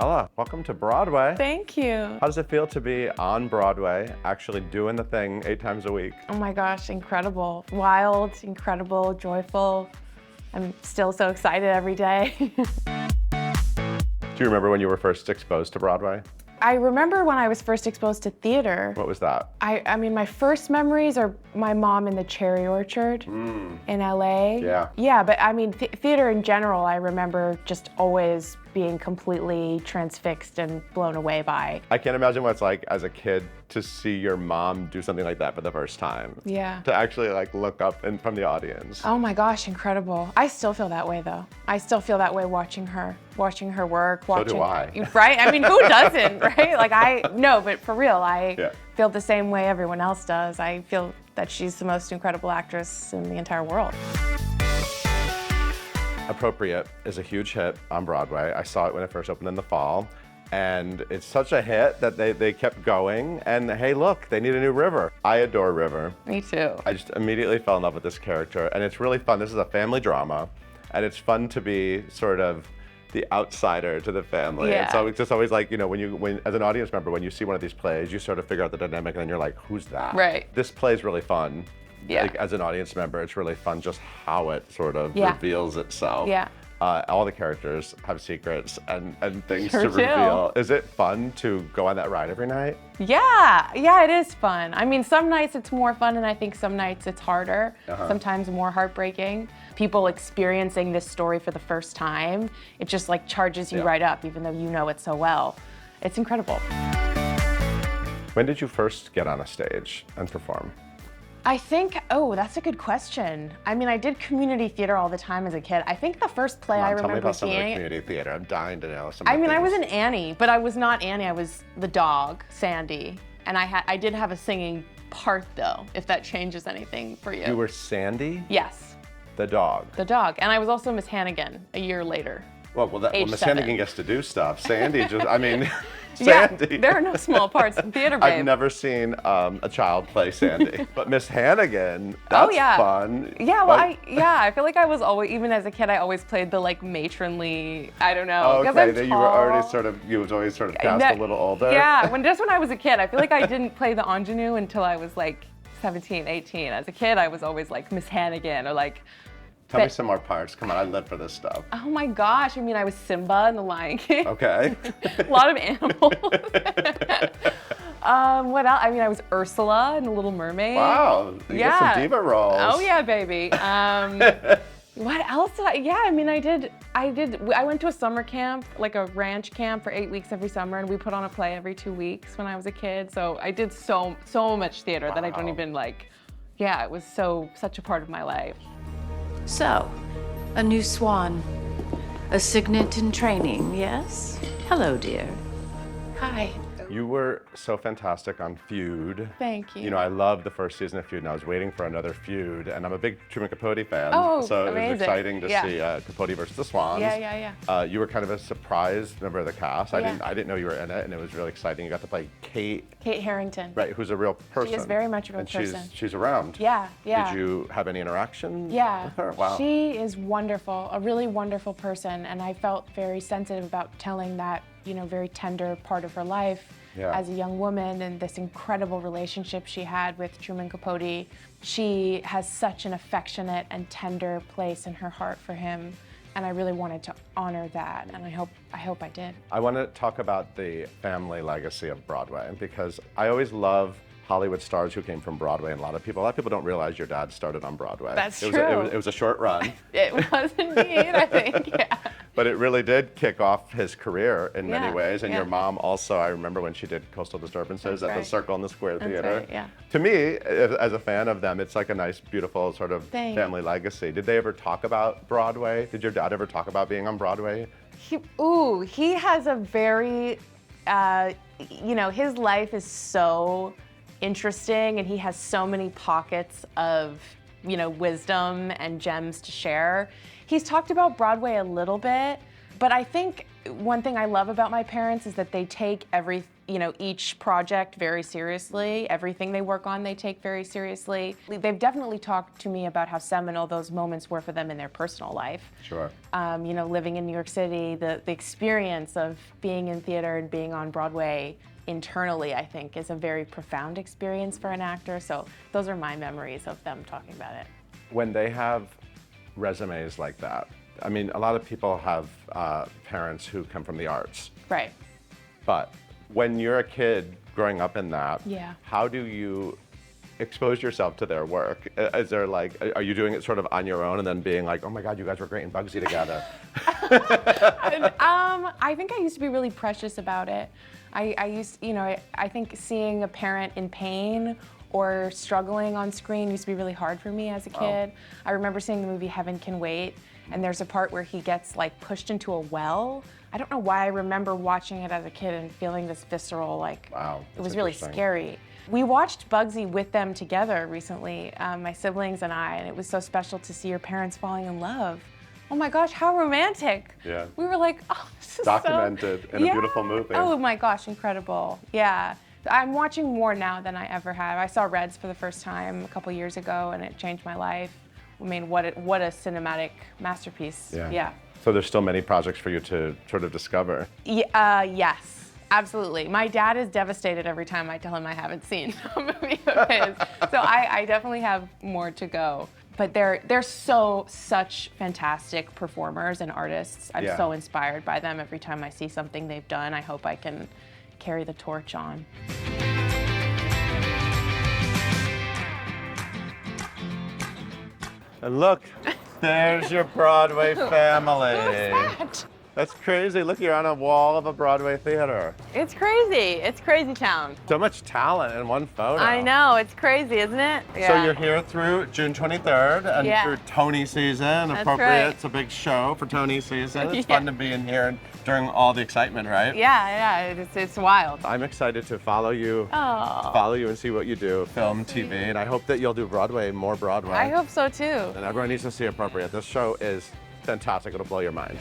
Ella, welcome to Broadway. Thank you. How does it feel to be on Broadway, actually doing the thing 8 times a week? Oh my gosh, incredible. Wild, incredible, joyful. I'm still so excited every day. Do you remember when you were first exposed to Broadway? I remember when I was first exposed to theater. What was that? I mean, my first memories are my mom in the cherry orchard in LA. Yeah. Yeah, but I mean, theater in general, I remember just always being completely transfixed and blown away by. I can't imagine what it's like as a kid to see your mom do something like that for the first time. Yeah. To actually like look up from the audience. Oh my gosh, incredible. I still feel that way though. I still feel that way watching her work. So do I. Right? I mean, who doesn't, right? Like no, but for real, I Yeah. feel the same way everyone else does. I feel that she's the most incredible actress in the entire world. Appropriate is a huge hit on Broadway. I saw it when it first opened in the fall. And it's such a hit that they kept going. And hey, look, they need a new River. I adore River. Me too. I just immediately fell in love with this character. And it's really fun. This is a family drama. And it's fun to be sort of the outsider to the family. Yeah. It's just always like, you know, when as an audience member, when you see one of these plays, you sort of figure out the dynamic and then you're like, who's that? Right. This play is really fun. Yeah. Like, as an audience member, it's really fun just how it sort of Yeah. reveals itself. Yeah. All the characters have secrets and things Sure to do. reveal. Is it fun to go on that ride every night? Yeah, it is fun. I mean, some nights it's more fun, and I think some nights it's harder, sometimes more heartbreaking. People experiencing this story for the first time, it just like charges you Yeah. right up, even though you know it so well. It's incredible. When did you first get on a stage and perform? I think, that's a good question. I mean, I did community theater all the time as a kid. I think the first play I Tell me remember about some of the seeing. community theater. I'm dying to know some I of the mean, I was things. an Annie, but I was not Annie. I was the dog, Sandy, and I did have a singing part though. If that changes anything for you. You were Sandy, Yes, the dog. the dog, and I was also Miss Hannigan a year later. Well, Age Miss 7. Hannigan gets to do stuff. Sandy just, I mean, Yeah, Sandy. there are no small parts in theater, babe. I've never seen a child play Sandy, but Miss Hannigan, that's yeah. fun. Yeah, well, But- I feel like I was always, even as a kid, I always played the like matronly, I don't know. Oh, 'cause okay, I'm that you were already tall. you was always sort of cast a little older. Yeah, when I was a kid, I feel like I didn't play the ingenue until I was like 17, 18. As a kid, I was always like Miss Hannigan or like, Tell me some more parts. Come on, I live for this stuff. oh my gosh, I mean, I was Simba in The Lion King. Okay. A lot of animals. What else? I mean, I was Ursula in The Little Mermaid. Wow, you get some diva roles. Oh yeah, baby. What else did I went to a summer camp, like a ranch camp for 8 weeks every summer, and we put on a play every 2 weeks when I was a kid. So I did so much theater that I don't even it was such a part of my life. So, a new swan. A signet in training, yes? Hello, dear. Hi. You were so fantastic on Feud. Thank you. You know, I loved the first season of Feud, and I was waiting for another Feud, and I'm a big Truman Capote fan. Oh, so it was amazing. exciting to Yeah. see Capote versus the Swans. Yeah. You were kind of a surprise member of the cast. Yeah. I didn't know you were in it, and it was really exciting. You got to play Kate, Kate Harrington. right? Who's a real person. She is very much a real and person. She's around. Yeah. Did you have any interaction Yeah, with her? Wow. she is wonderful, a really wonderful person, and I felt very sensitive about telling that, very tender part of her life as a young woman and this incredible relationship she had with Truman Capote. She has such an affectionate and tender place in her heart for him, and I really wanted to honor that, and I hope I did. I want to talk about the family legacy of Broadway, because I always love Hollywood stars who came from Broadway, and a lot of people don't realize your dad started on Broadway. That's it true. It was a short run. It was indeed, I think, yeah. But it really did kick off his career in many Yeah, ways. And yeah. your mom also, I remember when she did Coastal Disturbances That's at the right. Circle in the Square That's Theater. right, yeah. To me, as a fan of them, it's like a nice, beautiful sort of Thanks. family legacy. Did they ever talk about Broadway? Did your dad ever talk about being on Broadway? He has a very, his life is so interesting, and he has so many pockets of, wisdom and gems to share. He's talked about Broadway a little bit, but I think one thing I love about my parents is that they take each project very seriously. Everything they work on, they take very seriously. They've definitely talked to me about how seminal those moments were for them in their personal life. Sure. Living in New York City, the experience of being in theater and being on Broadway internally, I think, is a very profound experience for an actor. So those are my memories of them talking about it. When they have resumes like that, I mean, a lot of people have parents who come from the arts. Right. But when you're a kid growing up in that, Yeah. how do you expose yourself to their work? Is there like, are you doing it sort of on your own and then being like, oh my God, you guys were great in Bugsy together? I think I used to be really precious about it. I think seeing a parent in pain or struggling on screen used to be really hard for me as a kid. Wow. I remember seeing the movie Heaven Can Wait, and there's a part where he gets like pushed into a well. I don't know why I remember watching it as a kid and feeling this visceral, like, Wow, it was that's really interesting. scary. We watched Bugsy with them together recently, my siblings and I, and it was so special to see your parents falling in love. Oh my gosh, how romantic. Yeah. We were like, oh, this is Documented in a beautiful movie. Oh my gosh, incredible. Yeah. I'm watching more now than I ever have. I saw Reds for the first time a couple years ago, and it changed my life. I mean, what a cinematic masterpiece. Yeah. So there's still many projects for you to sort of discover. Yes, absolutely. My dad is devastated every time I tell him I haven't seen a movie of his. So I definitely have more to go. But they're such fantastic performers and artists. I'm Yeah. so inspired by them every time I see something they've done. I hope I can carry the torch on. And look, there's your Broadway family. That? That's crazy. Look, you're on a wall of a Broadway theater. It's crazy. It's crazy town. So much talent in one photo. I know. It's crazy, isn't it? So you're here through June 23rd and Yeah. through Tony season. That's Appropriate. right. It's a big show for Tony season. It's Yeah. fun to be in here during all the excitement, right? Yeah. It's wild. I'm excited to follow you Oh. and see what you do, film, TV, and I hope that you'll do Broadway, more Broadway. I hope so too. And everyone needs to see Appropriate. This show is fantastic. It'll blow your mind.